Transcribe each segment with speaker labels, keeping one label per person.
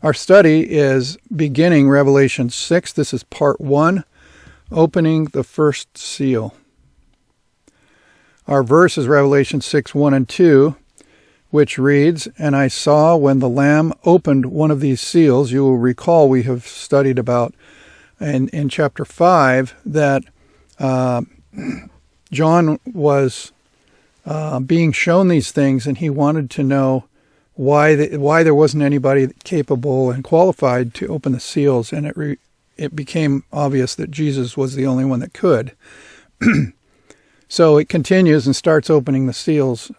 Speaker 1: Our study is beginning Revelation 6. This is part 1, opening the first seal. Our verse is Revelation 6, 1 and 2, which reads, "And I saw when the Lamb opened one of these seals," you will recall we have studied about in chapter 5 that John was being shown these things, and he wanted to know why there wasn't anybody capable and qualified to open the seals, and it became obvious that Jesus was the only one that could. So it continues and starts opening the seals.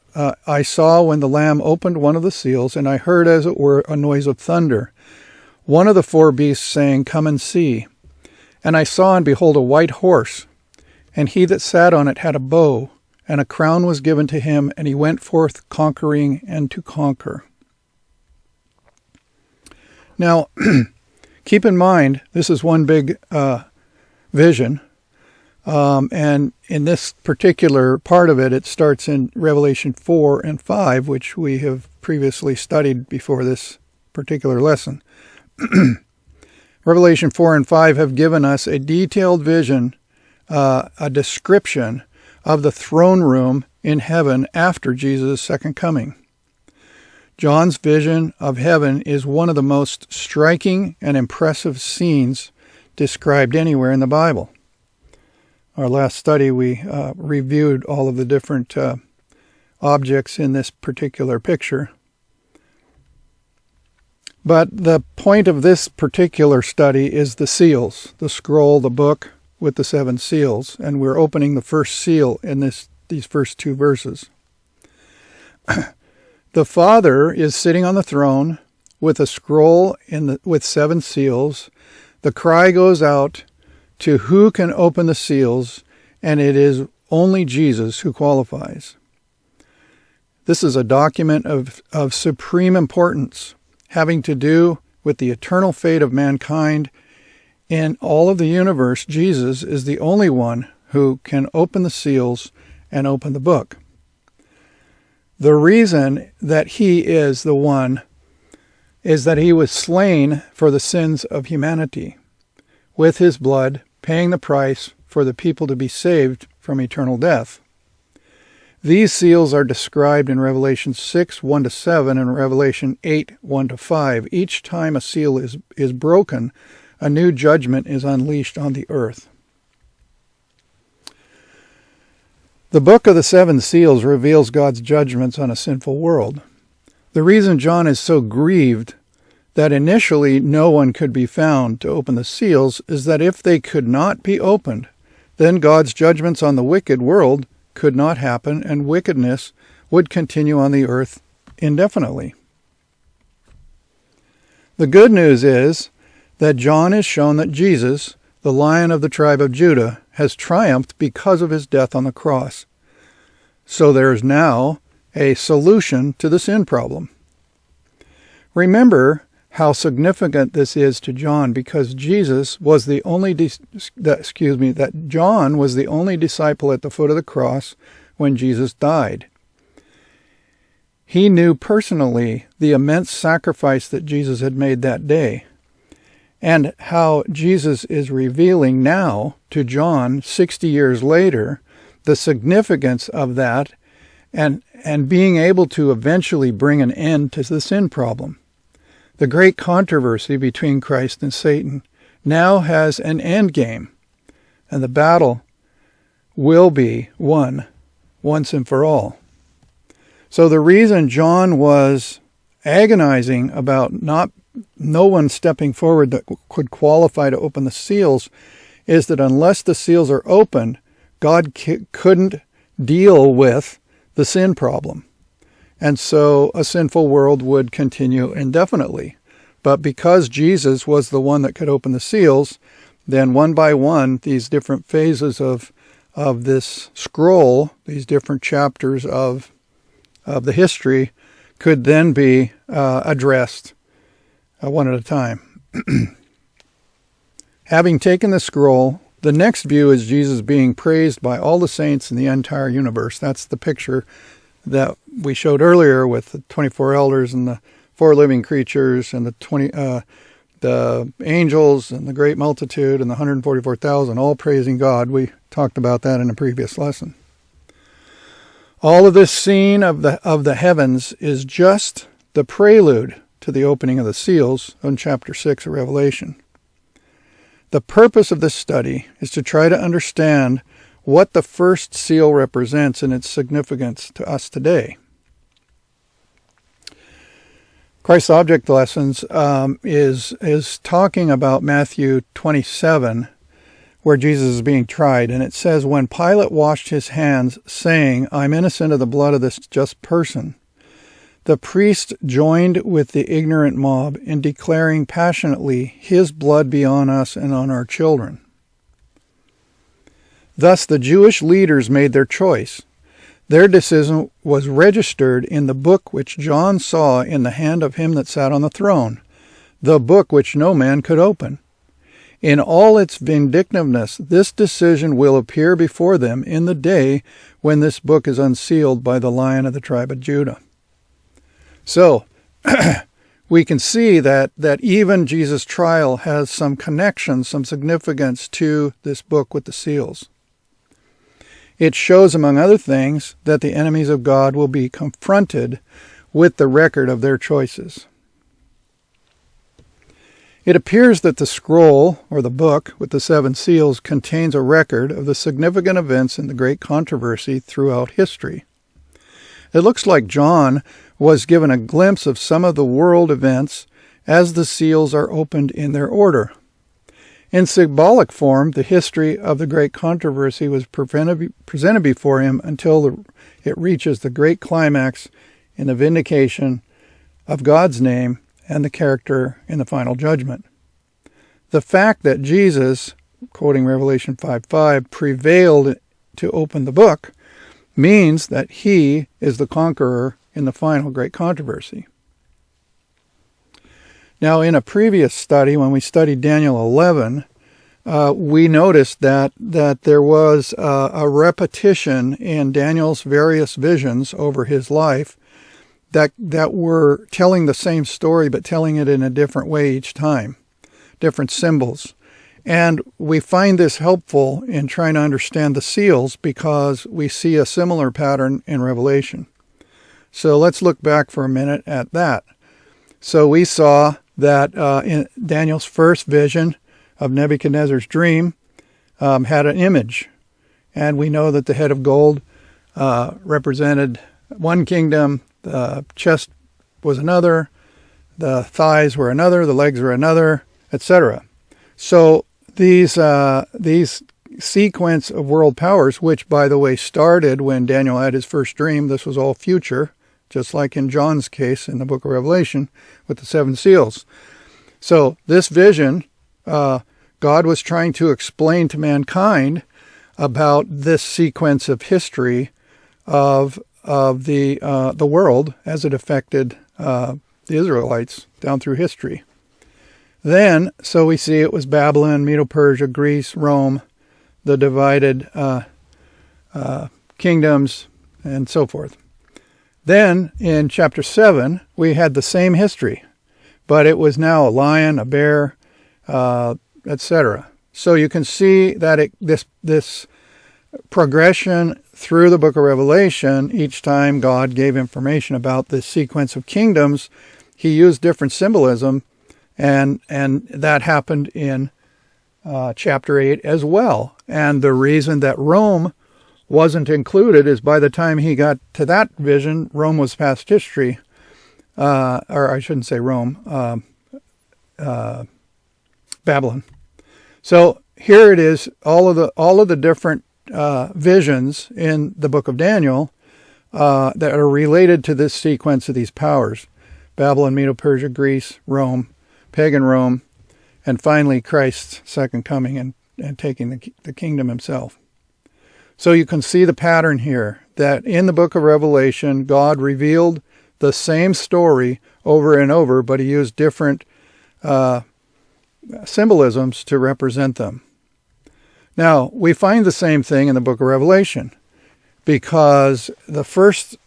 Speaker 1: "I saw when the Lamb opened one of the seals, and I heard as it were a noise of thunder. One of the 4 beasts saying, 'Come and see.' And I saw and behold a white horse, and he that sat on it had a bow, and a crown was given to him, and he went forth conquering and to conquer." Now, keep in mind, this is one big vision. And in this particular part of it, it starts in Revelation 4 and 5, which we have previously studied before this particular lesson. Revelation 4 and 5 have given us a detailed vision, a description of the throne room in heaven after Jesus' second coming. John's vision of heaven is one of the most striking and impressive scenes described anywhere in the Bible. Our last study, we reviewed all of the different objects in this particular picture. But the point of this particular study is the seals, the scroll, the book with the 7 seals, and we're opening the first seal in these first 2 verses. The Father is sitting on the throne with a scroll with 7 seals. The cry goes out to who can open the seals, and it is only Jesus who qualifies. This is a document of supreme importance, having to do with the eternal fate of mankind. In all of the universe, Jesus is the only one who can open the seals and open the book. The reason that he is the one is that he was slain for the sins of humanity, with his blood paying the price for the people to be saved from eternal death. These seals are described in Revelation 6, 1 to 7, and Revelation 8, 1 to 5. Each time a seal is broken, a new judgment is unleashed on the earth. The book of the 7 seals reveals God's judgments on a sinful world. The reason John is so grieved that initially no one could be found to open the seals is that if they could not be opened, then God's judgments on the wicked world could not happen, and wickedness would continue on the earth indefinitely. The good news is that John is shown that Jesus, the Lion of the tribe of Judah, has triumphed because of his death on the cross. So there is now a solution to the sin problem. Remember how significant this is to John, because Jesus was the only that John was the only disciple at the foot of the cross when Jesus died. He knew personally the immense sacrifice that Jesus had made that day, and how Jesus is revealing now to John 60 years later the significance of that and being able to eventually bring an end to the sin problem. The great controversy between Christ and Satan now has an end game, and the battle will be won once and for all. So the reason John was agonizing about no one stepping forward that could qualify to open the seals is that unless the seals are opened, God couldn't deal with the sin problem. And so a sinful world would continue indefinitely. But because Jesus was the one that could open the seals, then one by one, these different phases of this scroll, these different chapters of the history, could then be addressed one at a time. Having taken the scroll, the next view is Jesus being praised by all the saints in the entire universe. That's the picture that we showed earlier with the 24 elders and the four living creatures and the angels and the great multitude and the 144,000 all praising God. We talked about that in a previous lesson. All of this scene of the heavens is just the prelude to the opening of the seals in chapter 6 of Revelation. The purpose of this study is to try to understand what the first seal represents and its significance to us today. Christ's Object Lessons is talking about Matthew 27, where Jesus is being tried, and it says, "When Pilate washed his hands, saying, 'I'm innocent of the blood of this just person,' the priest joined with the ignorant mob in declaring passionately, 'His blood be on us and on our children.' Thus the Jewish leaders made their choice. Their decision was registered in the book which John saw in the hand of him that sat on the throne, the book which no man could open. In all its vindictiveness, this decision will appear before them in the day when this book is unsealed by the Lion of the tribe of Judah." So, we can see that even Jesus' trial has some connection, some significance to this book with the seals. It shows, among other things, that the enemies of God will be confronted with the record of their choices. It appears that the scroll, or the book, with the 7 seals contains a record of the significant events in the great controversy throughout history. It looks like John was given a glimpse of some of the world events as the seals are opened in their order. In symbolic form, the history of the great controversy was presented before him until it reaches the great climax in the vindication of God's name and the character in the final judgment. The fact that Jesus, quoting Revelation 5:5, prevailed to open the book means that he is the conqueror in the final great controversy. Now, in a previous study, when we studied Daniel 11, we noticed that there was a repetition in Daniel's various visions over his life that were telling the same story, but telling it in a different way each time, different symbols. And we find this helpful in trying to understand the seals because we see a similar pattern in Revelation. So let's look back for a minute at that. So we saw that in Daniel's first vision of Nebuchadnezzar's dream had an image. And we know that the head of gold represented one kingdom, the chest was another, the thighs were another, the legs were another, etc. So these sequence of world powers, which, by the way, started when Daniel had his first dream, this was all future, just like in John's case in the book of Revelation with the 7 seals. So this vision, God was trying to explain to mankind about this sequence of history of the world as it affected the Israelites down through history. Then, so we see it was Babylon, Medo-Persia, Greece, Rome, the divided kingdoms, and so forth. Then, in chapter 7, we had the same history, but it was now a lion, a bear, etc. So you can see that this progression through the book of Revelation, each time God gave information about this sequence of kingdoms, he used different symbolism, and that happened in chapter 8 as well. And the reason that Rome wasn't included is by the time he got to that vision, Rome was past history. Or I shouldn't say Rome, Babylon. So here it is, all of the different visions in the book of Daniel that are related to this sequence of these powers: Babylon, Medo-Persia, Greece, Rome, pagan Rome, and finally Christ's second coming and taking the kingdom himself. So you can see the pattern here, that in the book of Revelation, God revealed the same story over and over, but he used different symbolisms to represent them. Now, we find the same thing in the book of Revelation, because the first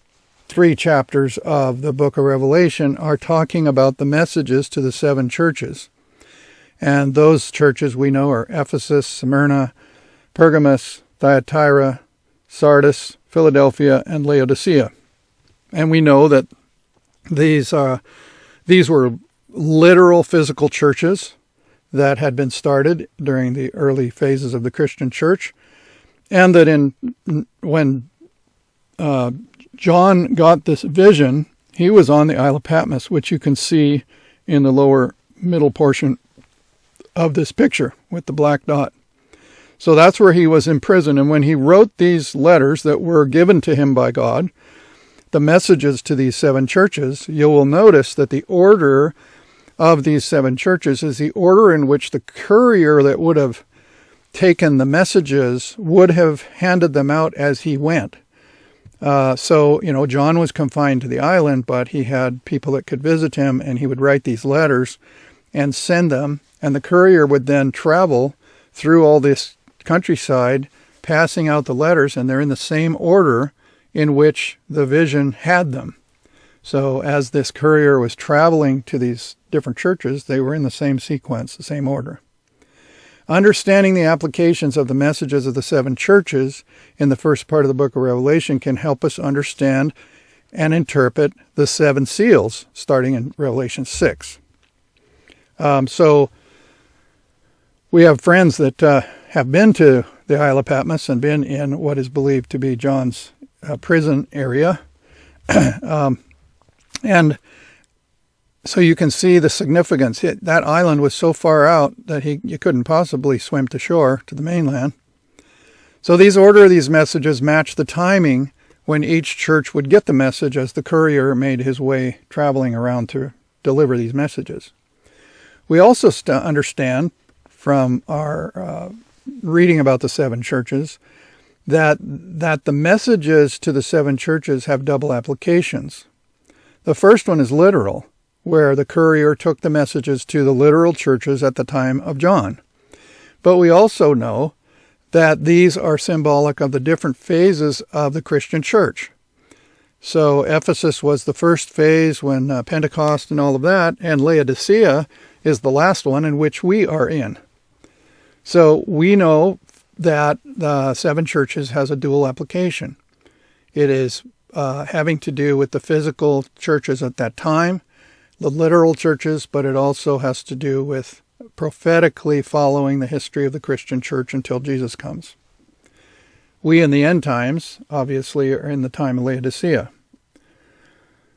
Speaker 1: 3 chapters of the book of Revelation are talking about the messages to the 7 churches. And those churches we know are Ephesus, Smyrna, Pergamos, Thyatira, Sardis, Philadelphia, and Laodicea. And we know that these were literal physical churches that had been started during the early phases of the Christian church, and that when John got this vision, he was on the Isle of Patmos, which you can see in the lower middle portion of this picture with the black dot. So that's where he was in prison, and when he wrote these letters that were given to him by God, the messages to these 7 churches, you will notice that the order of these 7 churches is the order in which the courier that would have taken the messages would have handed them out as he went. So, John was confined to the island, but he had people that could visit him, and he would write these letters and send them, and the courier would then travel through all this countryside, passing out the letters, and they're in the same order in which the vision had them. So as this courier was traveling to these different churches, they were in the same sequence, the same order. Understanding the applications of the messages of the 7 churches in the first part of the book of Revelation can help us understand and interpret the 7 seals, starting in Revelation 6. So we have friends that have been to the Isle of Patmos and been in what is believed to be John's prison area. And so you can see the significance. That island was so far out that you couldn't possibly swim to shore to the mainland. So these order of these messages match the timing when each church would get the message as the courier made his way traveling around to deliver these messages. We also understand from our reading about the 7 churches that the messages to the 7 churches have double applications. The first one is literal, where the courier took the messages to the literal churches at the time of John. But we also know that these are symbolic of the different phases of the Christian church. So Ephesus was the first phase when Pentecost and all of that, and Laodicea is the last one in which we are in. So we know that the 7 churches has a dual application. It is having to do with the physical churches at that time, the literal churches, but it also has to do with prophetically following the history of the Christian church until Jesus comes. We in the end times, obviously, are in the time of Laodicea.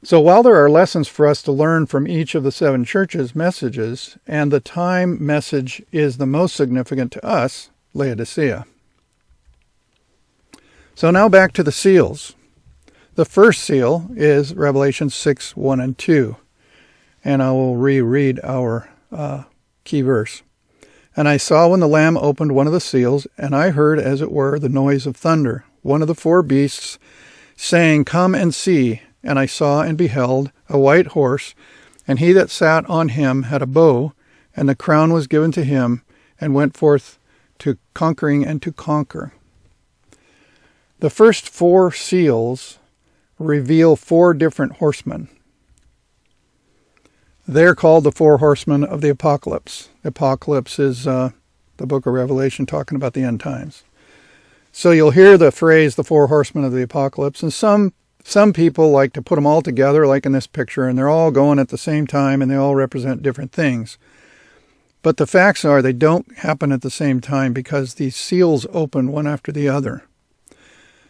Speaker 1: So while there are lessons for us to learn from each of the 7 churches' messages, and the time message is the most significant to us, Laodicea. So now back to the seals. The first seal is Revelation 6, 1 and 2. And I will reread our key verse. And I saw when the Lamb opened one of the seals, and I heard, as it were, the noise of thunder, one of the 4 beasts, saying, Come and see. And I saw and beheld a white horse, and he that sat on him had a bow, and the crown was given to him, and went forth to conquering and to conquer. The first 4 seals reveal 4 different horsemen. They're called the 4 horsemen of the apocalypse. The apocalypse is the book of Revelation talking about the end times. So you'll hear the phrase, the 4 horsemen of the apocalypse, and some people like to put them all together, like in this picture, and they're all going at the same time, and they all represent different things. But the facts are they don't happen at the same time because these seals open one after the other.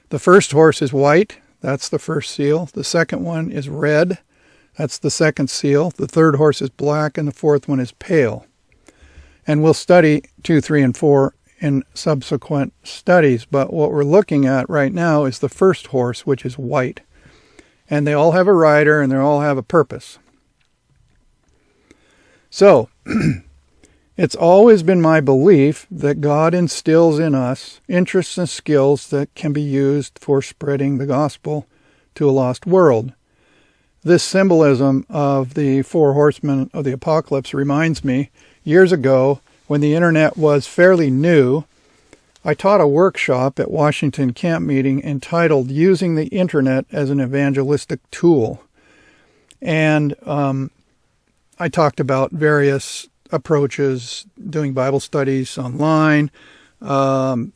Speaker 1: The first horse is white. That's the first seal. The second one is red. That's the second seal. The third horse is black, and the fourth one is pale. And we'll study 2, 3, and 4 in subsequent studies, but what we're looking at right now is the first horse, which is white. And they all have a rider, and they all have a purpose. So, it's always been my belief that God instills in us interests and skills that can be used for spreading the gospel to a lost world. This symbolism of the 4 horsemen of the apocalypse reminds me, years ago, when the internet was fairly new, I taught a workshop at Washington Camp Meeting entitled Using the Internet as an Evangelistic Tool. And I talked about various approaches, doing Bible studies online,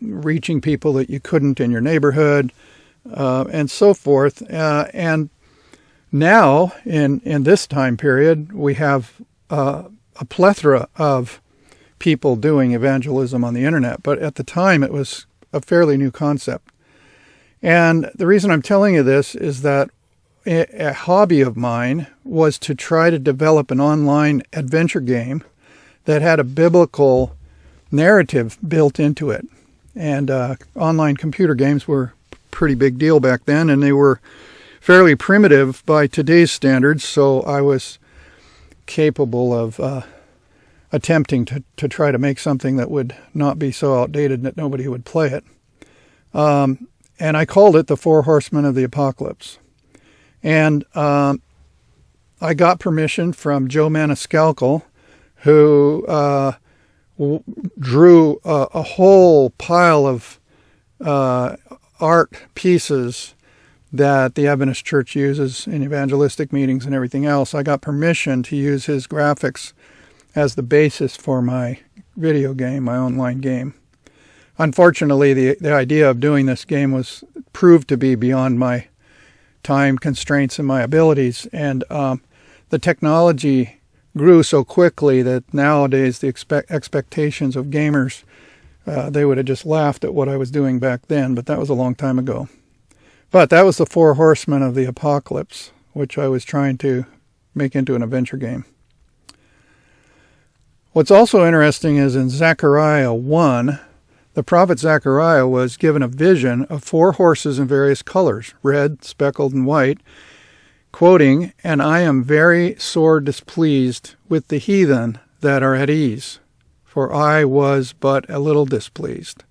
Speaker 1: reaching people that you couldn't in your neighborhood, and so forth. And now, in this time period, we have a plethora of people doing evangelism on the internet. But at the time, it was a fairly new concept. And the reason I'm telling you this is that a hobby of mine was to try to develop an online adventure game that had a biblical narrative built into it. And online computer games were a pretty big deal back then, and they were fairly primitive by today's standards, so I was capable of attempting to try to make something that would not be so outdated that nobody would play it. And I called it the Four Horsemen of the Apocalypse. And I got permission from Joe Maniscalco, who drew a whole pile of art pieces that the Adventist Church uses in evangelistic meetings and everything else. I got permission to use his graphics as the basis for my video game, my online game. Unfortunately, the idea of doing this game was proved to be beyond my time constraints and my abilities, and the technology grew so quickly that nowadays the expectations of gamers, they would have just laughed at what I was doing back then, but that was a long time ago. But that was the Four Horsemen of the Apocalypse, which I was trying to make into an adventure game. What's also interesting is in Zechariah 1, the prophet Zechariah was given a vision of 4 horses in various colors, red, speckled, and white, quoting, "And I am very sore displeased with the heathen that are at ease, for I was but a little displeased.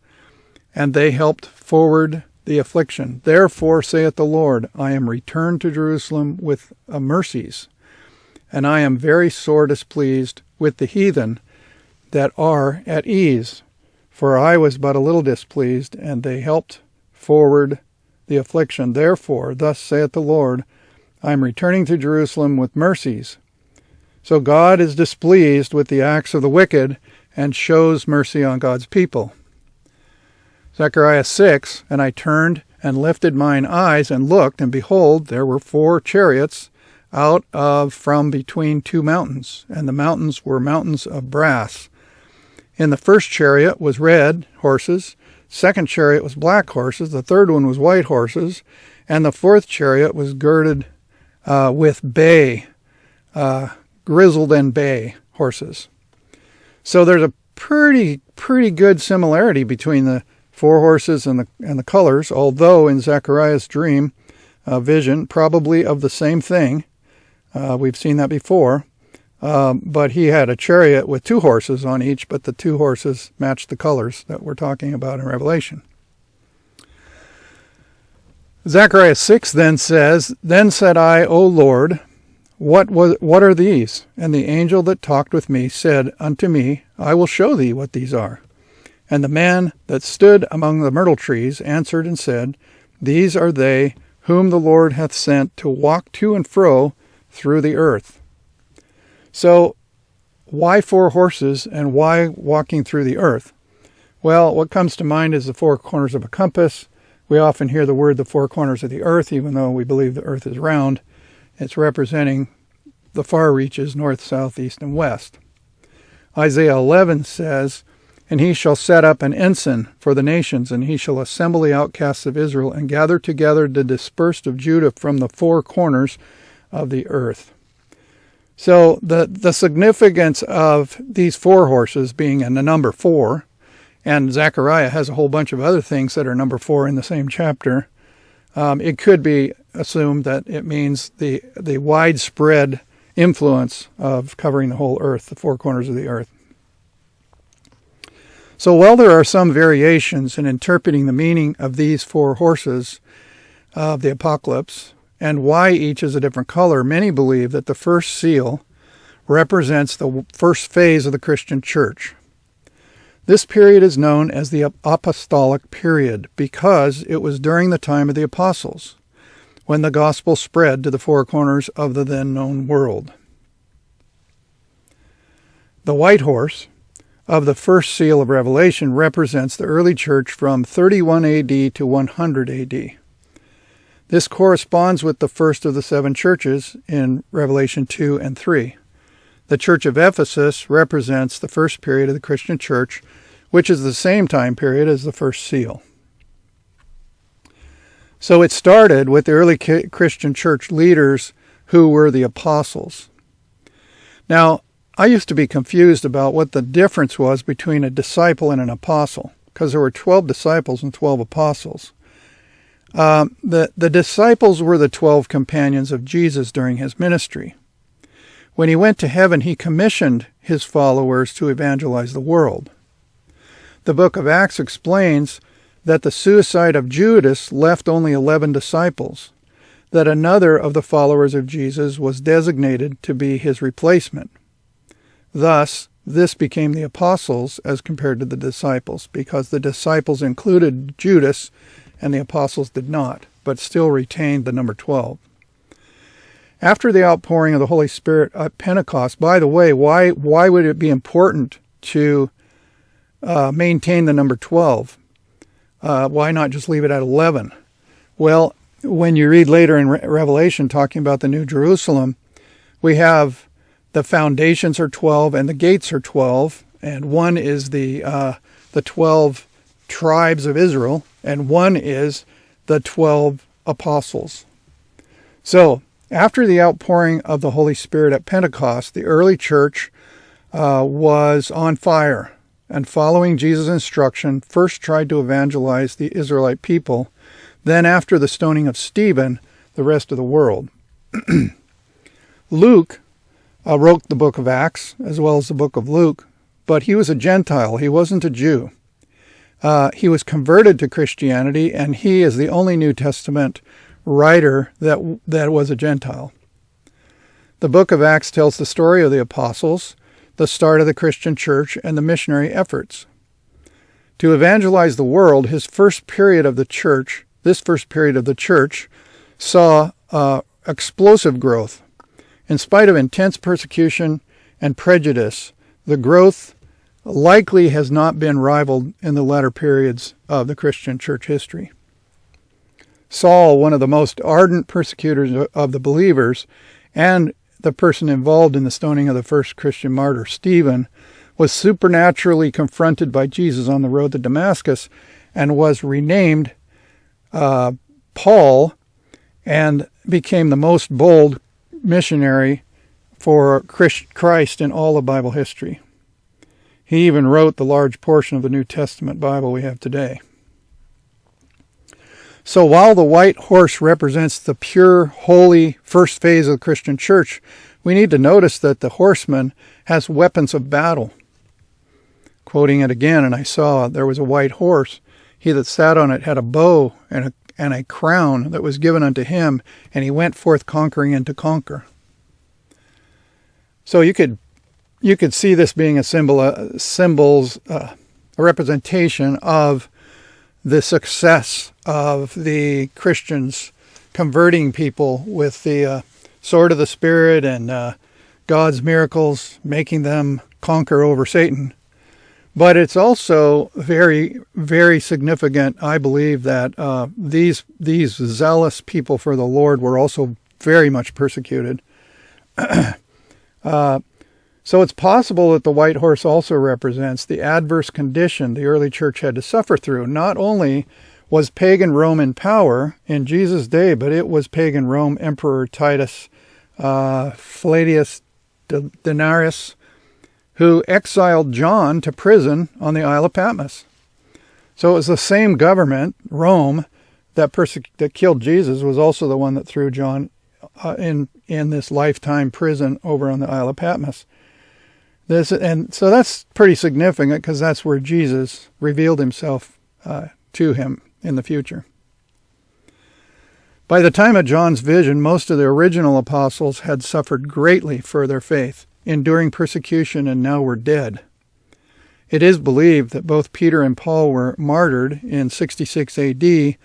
Speaker 1: And they helped forward the affliction. Therefore, saith the Lord, I am returned to Jerusalem with mercies, and I am very sore displeased with the heathen that are at ease, for I was but a little displeased, and they helped forward the affliction. Therefore, thus saith the Lord, I am returning to Jerusalem with mercies." So God is displeased with the acts of the wicked and shows mercy on God's people. Zechariah 6, "And I turned and lifted mine eyes and looked, and behold, there were 4 chariots out of from between 2 mountains, and the mountains were mountains of brass. In the first chariot was red horses, second chariot was black horses, the third one was white horses, and the fourth chariot was girded with bay, grizzled and bay horses." So there's a pretty good similarity between the 4 horses and the colors, although in Zechariah's dream vision, probably of the same thing. We've seen that before. But he had a chariot with 2 horses on each, but the 2 horses matched the colors that we're talking about in Revelation. Zechariah 6 then says, "Then said I, O Lord, what are these? And the angel that talked with me said unto me, I will show thee what these are. And the man that stood among the myrtle trees answered and said, These are they whom the Lord hath sent to walk to and fro through the earth." So, why 4 horses and why walking through the earth? Well, what comes to mind is the 4 corners of a compass. We often hear the word the 4 corners of the earth, even though we believe the earth is round. It's representing the far reaches, north, south, east, and west. Isaiah 11 says, "And he shall set up an ensign for the nations, and he shall assemble the outcasts of Israel, and gather together the dispersed of Judah from the 4 corners of the earth." So the significance of these 4 horses being in the number 4, and Zechariah has a whole bunch of other things that are number 4 in the same chapter, it could be assumed that it means the widespread influence of covering the whole earth, the 4 corners of the earth. So while there are some variations in interpreting the meaning of these 4 horses of the apocalypse, and why each is a different color, many believe that the first seal represents the first phase of the Christian church. This period is known as the apostolic period because it was during the time of the apostles, when the gospel spread to the four corners of the then known world. The white horse of the first seal of Revelation represents the early church from 31 AD to 100 AD. This corresponds with the first of the seven churches in Revelation 2 and 3. The Church of Ephesus represents the first period of the Christian church, which is the same time period as the first seal. So it started with the early Christian church leaders who were the apostles. Now, I used to be confused about what the difference was between a disciple and an apostle, because there were 12 disciples and 12 apostles. The disciples were the 12 companions of Jesus during his ministry. When he went to heaven, he commissioned his followers to evangelize the world. The book of Acts explains that the suicide of Judas left only 11 disciples, that another of the followers of Jesus was designated to be his replacement. Thus, this became the apostles as compared to the disciples, because the disciples included Judas and the apostles did not, but still retained the number 12. After the outpouring of the Holy Spirit at Pentecost, by the way, why would it be important to maintain the number 12? Why not just leave it at 11? Well, when you read later in Revelation talking about the New Jerusalem, we have the foundations are 12 and the gates are 12, and one is the 12 tribes of Israel, and one is the 12 apostles. So, after the outpouring of the Holy Spirit at Pentecost, the early church was on fire, and following Jesus' instruction, first tried to evangelize the Israelite people, then after the stoning of Stephen, the rest of the world. Luke wrote the book of Acts, as well as the book of Luke, but he was a Gentile. He wasn't a Jew. He was converted to Christianity, and he is the only New Testament writer that was a Gentile. The book of Acts tells the story of the apostles, the start of the Christian church, and the missionary efforts. To evangelize the world, this first period of the church saw explosive growth. In spite of intense persecution and prejudice, the growth likely has not been rivaled in the latter periods of the Christian church history. Saul, one of the most ardent persecutors of the believers, and the person involved in the stoning of the first Christian martyr, Stephen, was supernaturally confronted by Jesus on the road to Damascus and was renamed Paul and became the most bold missionary for Christ in all of Bible history. He even wrote the large portion of the New Testament Bible we have today. So while the white horse represents the pure, holy first phase of the Christian church, we need to notice that the horseman has weapons of battle. Quoting it again, and I saw there was a white horse. He that sat on it had a bow and a crown that was given unto him, and he went forth conquering and to conquer. So you could see this being a representation of the success of the Christians converting people with the sword of the Spirit and God's miracles, making them conquer over Satan. But it's also very, very significant, I believe, that these zealous people for the Lord were also very much persecuted. So it's possible that the white horse also represents the adverse condition the early church had to suffer through. Not only was pagan Rome in power in Jesus' day, but it was pagan Rome Emperor Titus Flavius Denarius, who exiled John to prison on the Isle of Patmos. So it was the same government, Rome, that killed Jesus, was also the one that threw John in this lifetime prison over on the Isle of Patmos. And so that's pretty significant because that's where Jesus revealed himself to him in the future. By the time of John's vision, most of the original apostles had suffered greatly for their faith, enduring persecution, and now were dead. It is believed that both Peter and Paul were martyred in 66 A.D.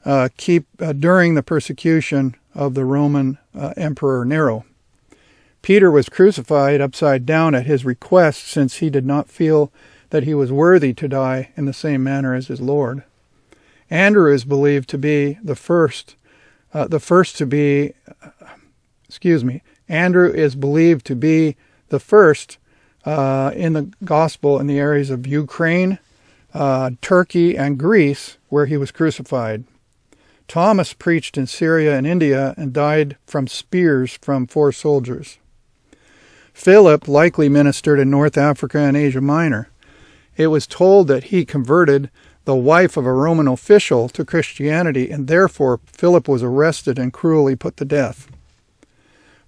Speaker 1: During the persecution of the Roman Emperor Nero. Peter was crucified upside down at his request, since he did not feel that he was worthy to die in the same manner as his Lord. Andrew is believed to be Andrew is believed to be the first in the gospel in the areas of Ukraine, Turkey, and Greece, where he was crucified. Thomas preached in Syria and India and died from spears from 4 soldiers. Philip likely ministered in North Africa and Asia Minor. It was told that he converted the wife of a Roman official to Christianity, and therefore Philip was arrested and cruelly put to death.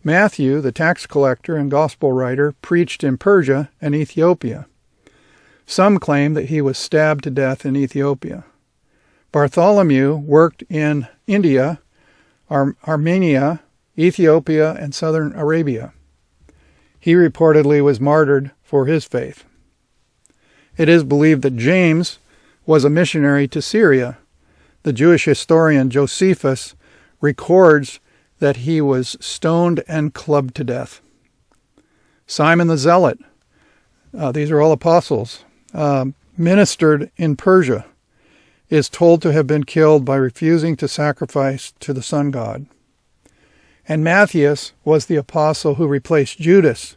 Speaker 1: Matthew, the tax collector and gospel writer, preached in Persia and Ethiopia. Some claim that he was stabbed to death in Ethiopia. Bartholomew worked in India, Armenia, Ethiopia, and southern Arabia. He reportedly was martyred for his faith. It is believed that James was a missionary to Syria. The Jewish historian Josephus records that he was stoned and clubbed to death. Simon the Zealot, these are all apostles, ministered in Persia, is told to have been killed by refusing to sacrifice to the sun god. And Matthias was the apostle who replaced Judas.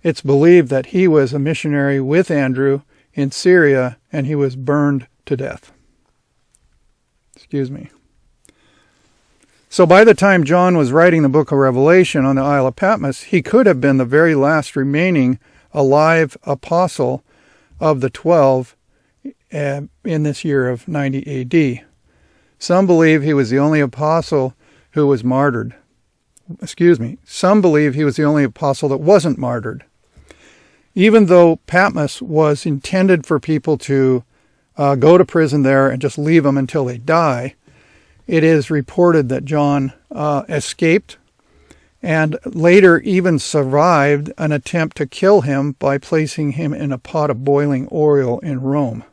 Speaker 1: It's believed that he was a missionary with Andrew in Syria, and he was burned to death. So by the time John was writing the book of Revelation on the Isle of Patmos, he could have been the very last remaining alive apostle of the 12 in this year of 90 A.D. Some believe he was the only apostle who was martyred. Some believe he was the only apostle that wasn't martyred. Even though Patmos was intended for people to go to prison there and just leave them until they die, it is reported that John escaped and later even survived an attempt to kill him by placing him in a pot of boiling oil in Rome.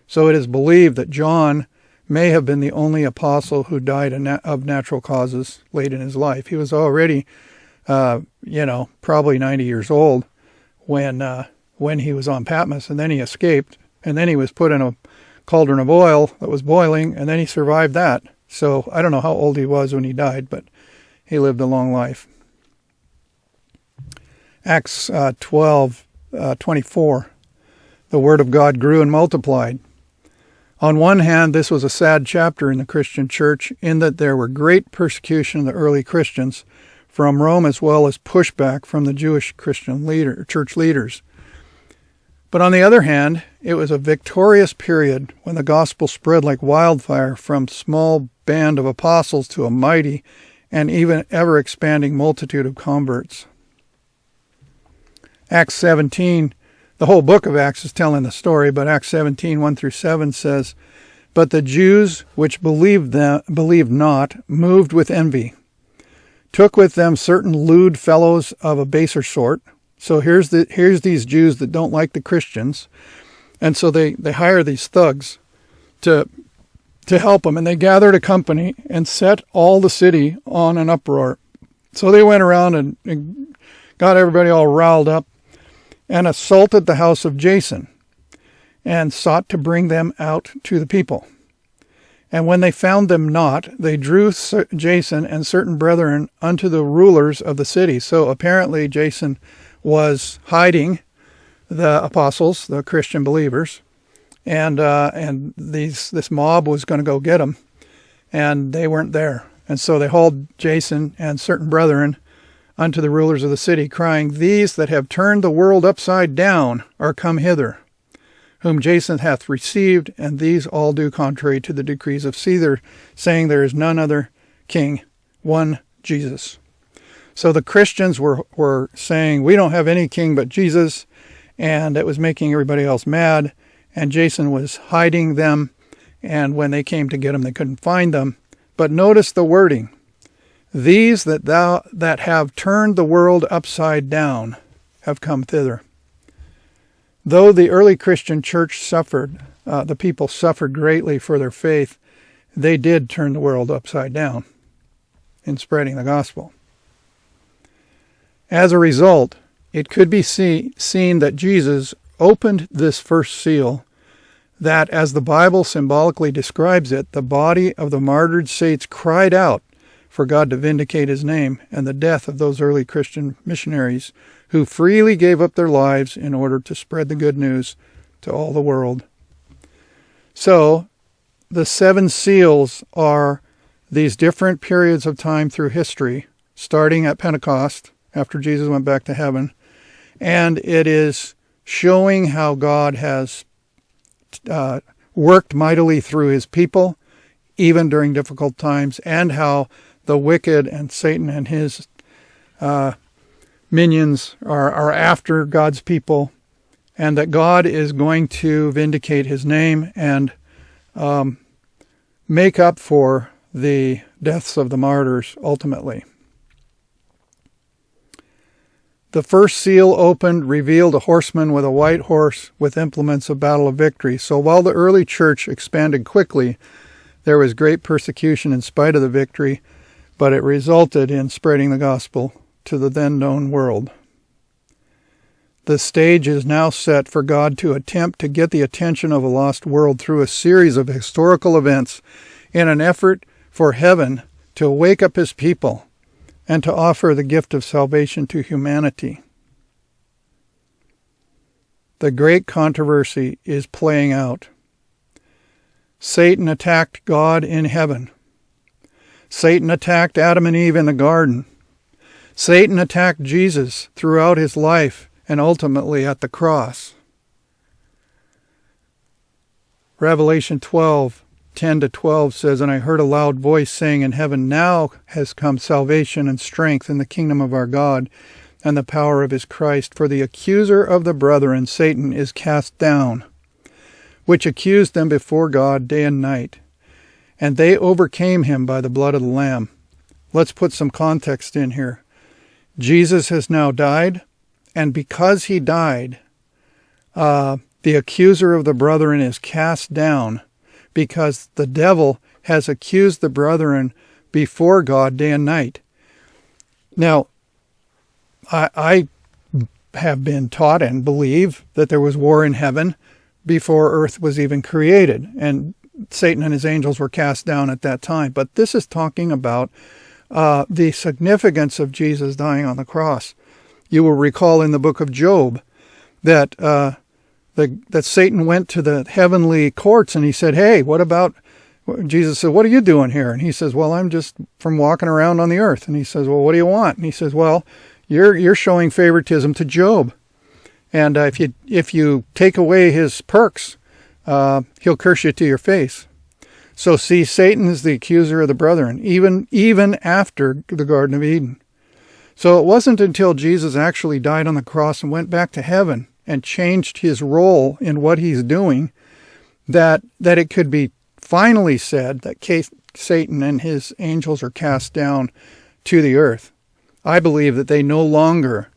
Speaker 1: So it is believed that John may have been the only apostle who died of natural causes late in his life. He was already, probably 90 years old when he was on Patmos, and then he escaped, and then he was put in a cauldron of oil that was boiling, and then he survived that. So I don't know how old he was when he died, but he lived a long life. Acts 12:24. The word of God grew and multiplied. On one hand, this was a sad chapter in the Christian church, in that there were great persecution of the early Christians from Rome, as well as pushback from the Jewish Christian church leaders. But on the other hand, it was a victorious period when the gospel spread like wildfire from a small band of apostles to a mighty and even ever-expanding multitude of converts. Acts 17, the whole book of Acts is telling the story, but Acts 17, 1-7 says, "But the Jews which believed not, moved with envy, took with them certain lewd fellows of a baser sort." So here's these Jews that don't like the Christians, and so they hire these thugs to help them, and they gathered a company and set all the city on an uproar. So they went around and got everybody all riled up and assaulted the house of Jason and sought to bring them out to the people. And when they found them not, they drew Jason and certain brethren unto the rulers of the city. So apparently Jason was hiding the apostles, the Christian believers, and this mob was going to go get them, and they weren't there. And so they hauled Jason and certain brethren unto the rulers of the city, crying, "These that have turned the world upside down are come hither, whom Jason hath received, and these all do contrary to the decrees of Caesar, saying there is none other king, one Jesus." So the Christians were saying, we don't have any king but Jesus, and it was making everybody else mad, and Jason was hiding them, and when they came to get him, they couldn't find them. But notice the wording. "These that have turned the world upside down have come thither." Though the early Christian church suffered, the people suffered greatly for their faith, they did turn the world upside down in spreading the gospel. As a result, it could be seen that Jesus opened this first seal, that, as the Bible symbolically describes it, the body of the martyred saints cried out for God to vindicate his name, and the death of those early Christian missionaries who freely gave up their lives in order to spread the good news to all the world. So, the 7 seals are these different periods of time through history, starting at Pentecost, after Jesus went back to heaven, and it is showing how God has worked mightily through his people, even during difficult times, and how the wicked and Satan and his minions are after God's people, and that God is going to vindicate his name and make up for the deaths of the martyrs ultimately. The first seal opened revealed a horseman with a white horse with implements of battle of victory. So while the early church expanded quickly, there was great persecution in spite of the victory, but it resulted in spreading the gospel to the then known world. The stage is now set for God to attempt to get the attention of a lost world through a series of historical events in an effort for heaven to wake up his people and to offer the gift of salvation to humanity. The great controversy is playing out. Satan attacked God in heaven. Satan attacked Adam and Eve in the garden. Satan attacked Jesus throughout his life and ultimately at the cross. Revelation 12:10-12 says, "And I heard a loud voice saying in heaven, Now has come salvation and strength in the kingdom of our God and the power of his Christ. For the accuser of the brethren, Satan, is cast down, which accused them before God day and night. And they overcame him by the blood of the Lamb." Let's put some context in here. Jesus has now died, and because he died, the accuser of the brethren is cast down, because the devil has accused the brethren before God day and night. Now, I have been taught and believe that there was war in heaven before earth was even created, and Satan and his angels were cast down at that time. But this is talking about the significance of Jesus dying on the cross. You will recall in the book of Job that that Satan went to the heavenly courts and he said, "Hey, what about?" Jesus said, "What are you doing here?" And he says, "Well, I'm just from walking around on the earth." And he says, "Well, what do you want?" And he says, "Well, you're showing favoritism to Job, and if you take away his perks, he'll curse you to your face." So see, Satan is the accuser of the brethren, even after the Garden of Eden. So it wasn't until Jesus actually died on the cross and went back to heaven and changed his role in what he's doing that it could be finally said that Satan and his angels are cast down to the earth. I believe that he no longer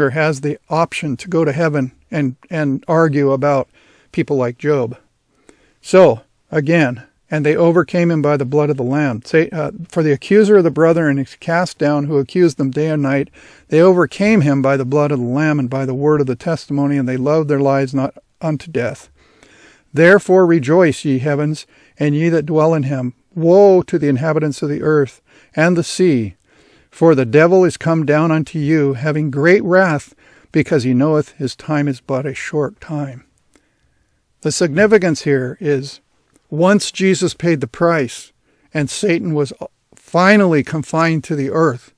Speaker 1: has the option to go to heaven and argue about people like Job. So, again, and they overcame him by the blood of the Lamb. For the accuser of the brethren is cast down, who accused them day and night. They overcame him by the blood of the Lamb and by the word of the testimony, and they loved their lives not unto death. Therefore rejoice, ye heavens, and ye that dwell in him. Woe to the inhabitants of the earth and the sea, for the devil is come down unto you, having great wrath, because he knoweth his time is but a short time. The significance here is, once Jesus paid the price and Satan was finally confined to the earth,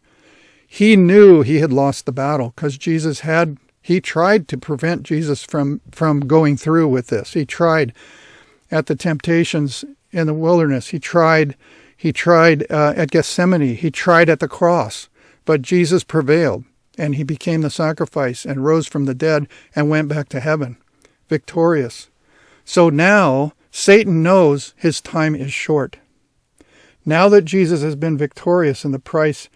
Speaker 1: he knew he had lost the battle, because he tried to prevent Jesus from going through with this. He tried at the temptations in the wilderness. He tried at Gethsemane. He tried at the cross. But Jesus prevailed, and he became the sacrifice and rose from the dead and went back to heaven, victorious. So now Satan knows his time is short. Now that Jesus has been victorious in the price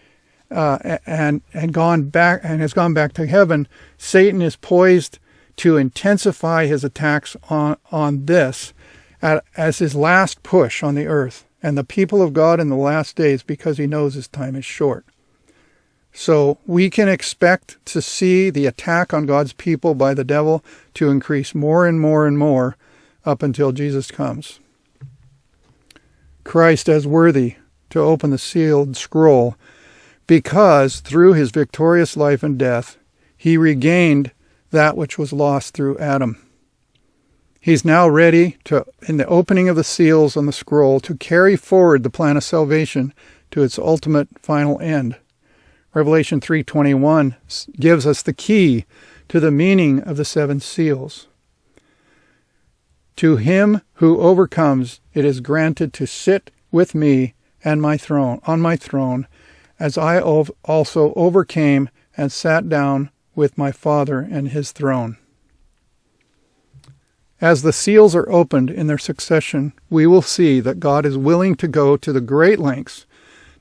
Speaker 1: and has gone back to heaven, Satan is poised to intensify his attacks on this as his last push on the earth and the people of God in the last days, because he knows his time is short. So we can expect to see the attack on God's people by the devil to increase more and more and more up until Jesus comes. Christ as worthy to open the sealed scroll, because through his victorious life and death, he regained that which was lost through Adam. He's now ready to, in the opening of the seals on the scroll, to carry forward the plan of salvation to its ultimate final end. Revelation 3:21 gives us the key to the meaning of the seven seals. To him who overcomes, it is granted to sit with me and on my throne, as I also overcame and sat down with my Father in his throne. As the seals are opened in their succession, we will see that God is willing to go to the great lengths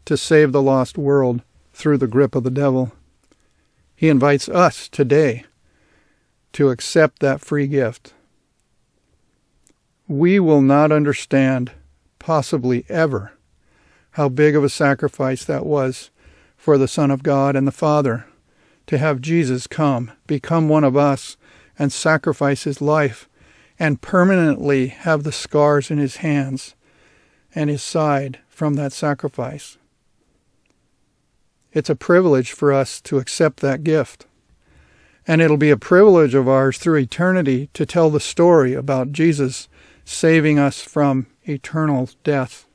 Speaker 1: to save the lost world through the grip of the devil. He invites us today to accept that free gift. We will not understand, possibly ever, how big of a sacrifice that was for the Son of God and the Father to have Jesus come, become one of us, and sacrifice his life, and permanently have the scars in his hands and his side from that sacrifice. It's a privilege for us to accept that gift. And it'll be a privilege of ours through eternity to tell the story about Jesus saving us from eternal death